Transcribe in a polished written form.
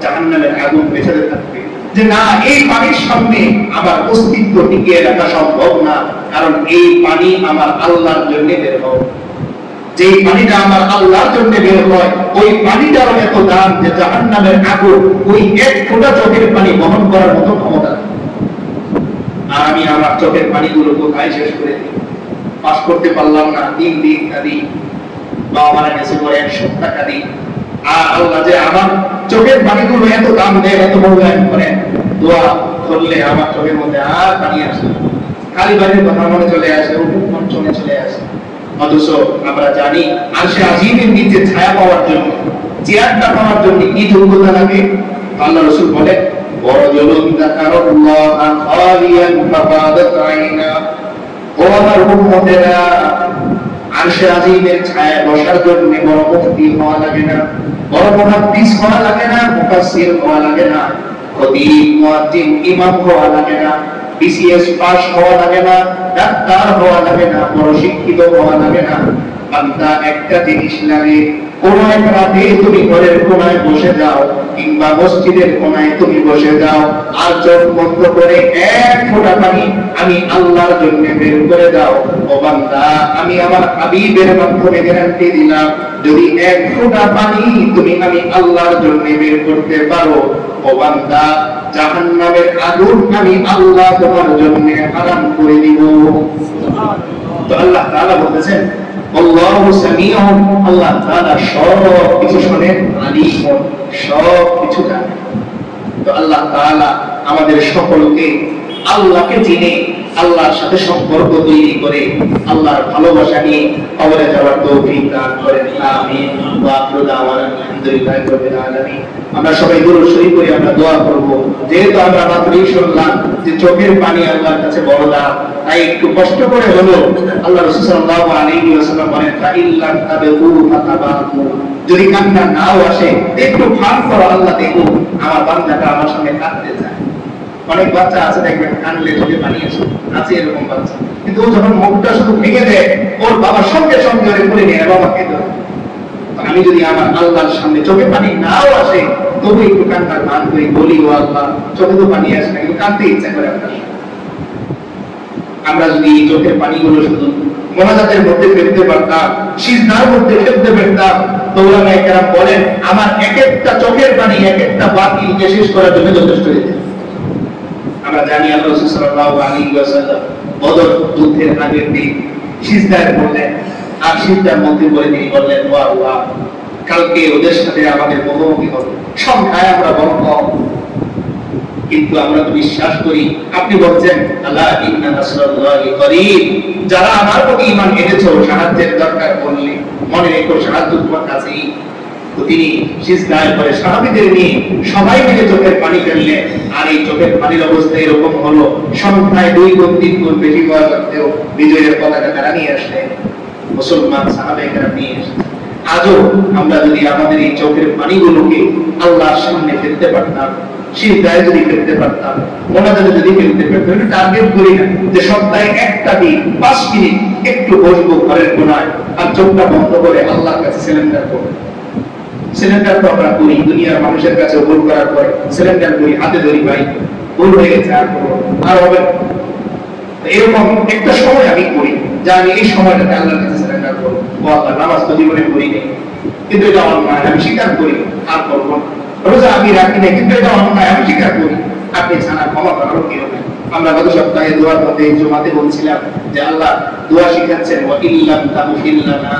জাহান্নামের আগুন পেছাতে থাকবে যে না, এই পানির সামনে আমার অস্তিত্ব টিকিয়ে রাখা সম্ভব না, কারণ এই পানি আমার আল্লাহর জন্য বের হয়। যে পানিটা আমার আল্লাহর জন্য বের হয়, ওই পানিটারও এত দাম যে জাহান্নামের আগুন ওই এক ফোঁটা চোখের পানি বহন করার মতো ক্ষমতা। আর আমি আমার চোখের পানিগুলো কোথায় শেষ করে দিই? পাস করতে পারলাম না, 3 দিন কাঁদি, বাবা মারা গেছে পরে 1 সপ্তাহ কাঁদি। আর আল্লাহ যে আমার চোখের পানিগুলো এত দাম দেয়, এত মূল্যায়ন করে, দোয়া করলে আমার চোখের মধ্যে আর পানি আসে, খালি বাড়ির কথা মনে চলে আসে, মন চলে আসে। অথচ আমরা জানি আরশে আজিমের নিচে ছায়া পাওয়ার জন্য, চেয়ারটা পাওয়ার জন্য কি যোগ্যতা লাগে? আল্লাহ রাসূল বলেন, ওয়ারাজুলুন যাকারাল্লাহা খালিয়ান ফাফাদাত আইনা। ও আমার উম্মতেরা, আরশে আজিমের ছায়ায় বসার জন্য বড় মুফতি হওয়া লাগে না, বড় মুহাদ্দিস হওয়া লাগে না, মুফাসসির হওয়া লাগে না, খতীব, মুয়াজ্জিন, ইমাম হওয়া লাগে না, বিসিএস পাস হওয়া লাগে না, ডাক্তার হওয়া লাগে না, বড় শিক্ষিত হওয়া লাগে না। বান্দা একটা জিনিস লাগে, কোন এক রাতে তুমি ঘরের কোনায় বসে যাও কিংবা মসজিদের কোনায় তুমি বসে যাও, আর চোখ বন্ধ করে 1 ফোঁটা পানি আমি আল্লাহর জন্য বের করে দাও। ও বান্দা, আমি আমার হাবিবের মাধ্যমে গ্যারান্টি দিলাম, যদি 1 ফোঁটা পানি তুমি আমি আল্লাহর জন্য বের করতে পারো, ও বান্দা, জাহান্নামের আগুন আমি আল্লাহ তোমার জন্য হারাম করে দিব। তো আল্লাহ তাআলা বলতেছেন, আল্লাহু সামিউন, আল্লাহ তাআলা সব কিছু শোনেন, আলিম, সব কিছু জানেন। তো আল্লাহ তাআলা আমাদের সকলকে আল্লাহকে চিনে আল্লাহর সাথে সম্পর্ক তৈরি করে আল্লাহর ভালোবাসা নিয়ে কবরে যাওয়ার তৌফিক দান করেন। আমিন। ওয়া আখিরু দাওয়ানা আলহামদুলিল্লাহি রাব্বিল আলামিন। আমরা সবাই দুরূদ শরীফ পড়ে আমরা দোয়া করব। যেহেতু আমরা মাত্রই শুনলাম যে চোখের পানি আল্লাহর কাছে বড় দাম, তাই একটু কষ্ট করে হলো আল্লাহ রাসূল সাল্লাল্লাহু আলাইহি ওয়াসাল্লাম বলেন, ফাইল্লাম তাবু ফাতাবাহু, যদি কান্না নাও আসে একটু ভান করো, আল্লাহ দেখো আমার বান্দাটা আমার সঙ্গে কাঁদতে চায়। অনেক বাচ্চা আছে দেখবেন কানলে চোখে পানি আসে, আছে এরকম বাচ্চা, কিন্তু ও যখন মুখটা শুধু ভেঙে দেয় ওর বাবার সঙ্গে সঙ্গে ওরে করে নিয়ে বাবাকে ধরে। আমি যদি আমার আল্লাহর সামনে চোখে পানি নাও আসে তবু একটু কান্নার ভান করি, বলি ও আল্লাহ চোখে তো পানি আসে না কিন্তু কাঁদতে ইচ্ছা করে আপনার। আমরা যদি এই চোখের পানিগুলো শুধু মোনাজাতের মধ্যে ফেলতে পারতাম, সিজদার মধ্যে ফেলতে পারতাম, তো ওলামায়ে কেরাম বলেন আমার এক একটা চোখের পানি এক একটা বাতিলকে শেষ করার জন্য যথেষ্ট হয়ে যায়। আমরা জানি আল্লাহ রাসূল সাল্লাল্লাহু আলাইহি ওয়াসাল্লাম বদর যুদ্ধের আগের দিন সিজদায় পড়লেন, আর সিজদার মধ্যে বলে তিনি বললেন, ওয়া আল্লাহ কালকে ওদের সাথে আমাদের মুখোমুখি হবে, সংখ্যায় আমরা বড় কম, কিন্তু আমরা তো বিশ্বাস করি আপনি বলছেন আল্লাহ ইন্না নাসরাল্লাহি করিব, যারা আমার প্রতি ঈমান এনেছো সাহায্যের দরকার পড়লে মনে রেখো সাহায্য তোমার কাছেই। তো তিনি সিজদায় পড়ে সাহাবীদের নিয়ে সবাই মিলে চোখের পানি ফেললেন, আর এই চোখের পানির অবস্থা এরকম হলো সংখ্যায় 2 গুণ 3 গুণ বেশি হওয়া সত্ত্বেও বিজয়ের পতাকা তারা নিয়ে আসলেন, মুসলমান সাহাবায়ে কেরাম নিয়ে এসেছেন। আজও আমরা যদি আমাদের এই চোখের পানিগুলোকে আল্লাহর সামনে ফেলতে পারতাম, সিজদায় যদি ফেলতে পারতাম, মোনাজাতে যদি ফেলতে পারতাম, এটা টার্গেট করি না যে সপ্তাহে একটা দিন 5 মিনিট একটু বসবো ঘরের কোনায় আর চোখটা বন্ধ করে আল্লাহর কাছে সিলেন্ডার করব। সিলেন্ডার তো আমরা করি, দুনিয়ার মানুষের কাছে ভুল করার পরে সিলেন্ডার করি, হাতে ধরি, ভাই ভুল হয়ে গেছে আর করবো আর হবে। এরকম একটা সময় আমি করি যে আমি এই সময়টাতে আল্লাহর কাছে সিলেন্ডার করবো, ও আল্লাহ নামাজ তো জীবনে করি নেই কিন্তু এটা অন্যায়, আমি স্বীকার করি আর করবো না। রোজা আমি রাখি নাই কিন্তু এটা অন্যায়, আমি স্বীকার করি, আপনি ছাড়া ক্ষমা করারও কি হবে। আমরা গত সপ্তাহে দোয়ার মধ্যে জুমাতে বলছিলাম যে আল্লাহ দোয়া শিখাচ্ছেন, ওয়া ইল্লাম তাগফির লানা